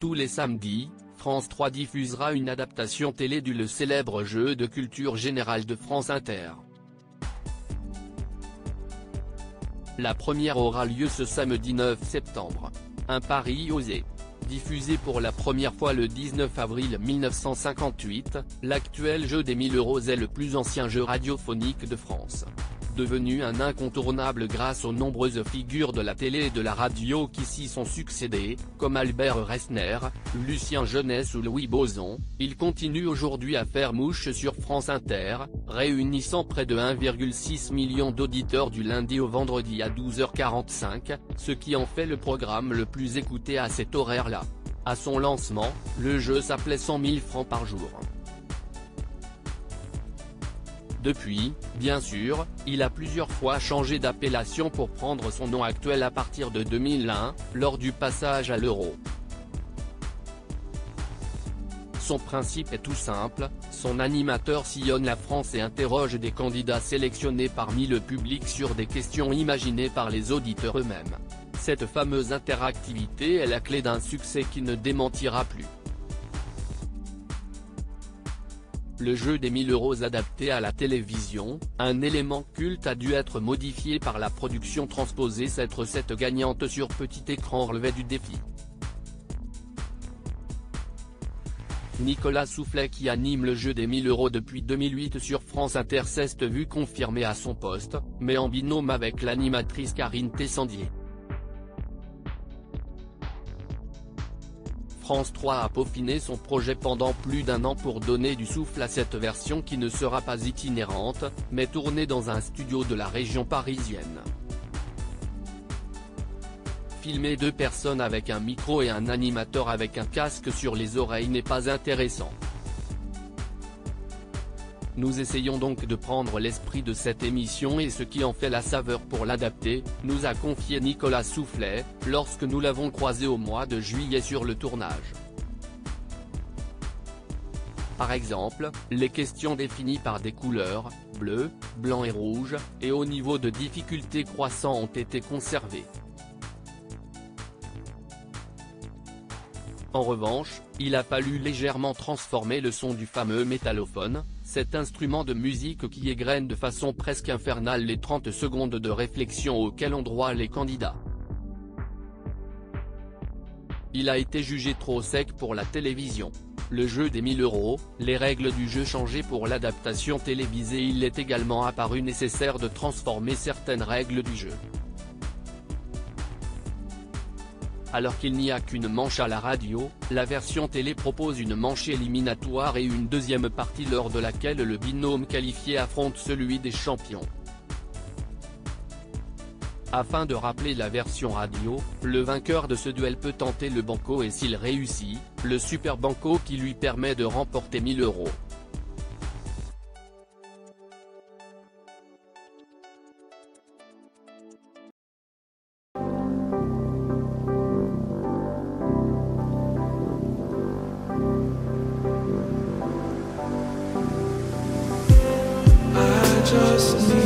Tous les samedis, France 3 diffusera une adaptation télé du le célèbre jeu de culture générale de France Inter. La première aura lieu ce samedi 9 septembre. Un pari osé. Diffusé pour la première fois le 19 avril 1958, l'actuel jeu des 1000 € est le plus ancien jeu radiophonique de France. Devenu un incontournable grâce aux nombreuses figures de la télé et de la radio qui s'y sont succédées, comme Albert Resner, Lucien Jeunesse ou Louis Bozon, il continue aujourd'hui à faire mouche sur France Inter, réunissant près de 1,6 million d'auditeurs du lundi au vendredi à 12h45, ce qui en fait le programme le plus écouté à cet horaire-là. À son lancement, le jeu s'appelait 100 000 francs par jour. Depuis, bien sûr, il a plusieurs fois changé d'appellation pour prendre son nom actuel à partir de 2001, lors du passage à l'euro. Son principe est tout simple, son animateur sillonne la France et interroge des candidats sélectionnés parmi le public sur des questions imaginées par les auditeurs eux-mêmes. Cette fameuse interactivité est la clé d'un succès qui ne démentira plus. Le jeu des 1000 € adapté à la télévision, un élément culte a dû être modifié par la production transposée. Cette recette gagnante sur petit écran relevait du défi. Nicolas Soufflet, qui anime le jeu des 1000 € depuis 2008 sur France Inter, s'est vu confirmé à son poste, mais en binôme avec l'animatrice Karine Tessandier. France 3 a peaufiné son projet pendant plus d'un an pour donner du souffle à cette version qui ne sera pas itinérante, mais tournée dans un studio de la région parisienne. Filmer 2 personnes avec un micro et un animateur avec un casque sur les oreilles n'est pas intéressant. Nous essayons donc de prendre l'esprit de cette émission et ce qui en fait la saveur pour l'adapter, nous a confié Nicolas Soufflet, lorsque nous l'avons croisé au mois de juillet sur le tournage. Par exemple, les questions définies par des couleurs, bleu, blanc et rouge, et au niveau de difficulté croissant ont été conservées. En revanche, il a fallu légèrement transformer le son du fameux métallophone, cet instrument de musique qui égrène de façon presque infernale les 30 secondes de réflexion auxquelles ont droit les candidats. Il a été jugé trop sec pour la télévision. Le jeu des 1000 €, les règles du jeu changées pour l'adaptation télévisée. Il est également apparu nécessaire de transformer certaines règles du jeu. Alors qu'il n'y a qu'une manche à la radio, la version télé propose une manche éliminatoire et une deuxième partie lors de laquelle le binôme qualifié affronte celui des champions. Afin de rappeler la version radio, le vainqueur de ce duel peut tenter le banco et s'il réussit, le super banco qui lui permet de remporter 1000 €. Just need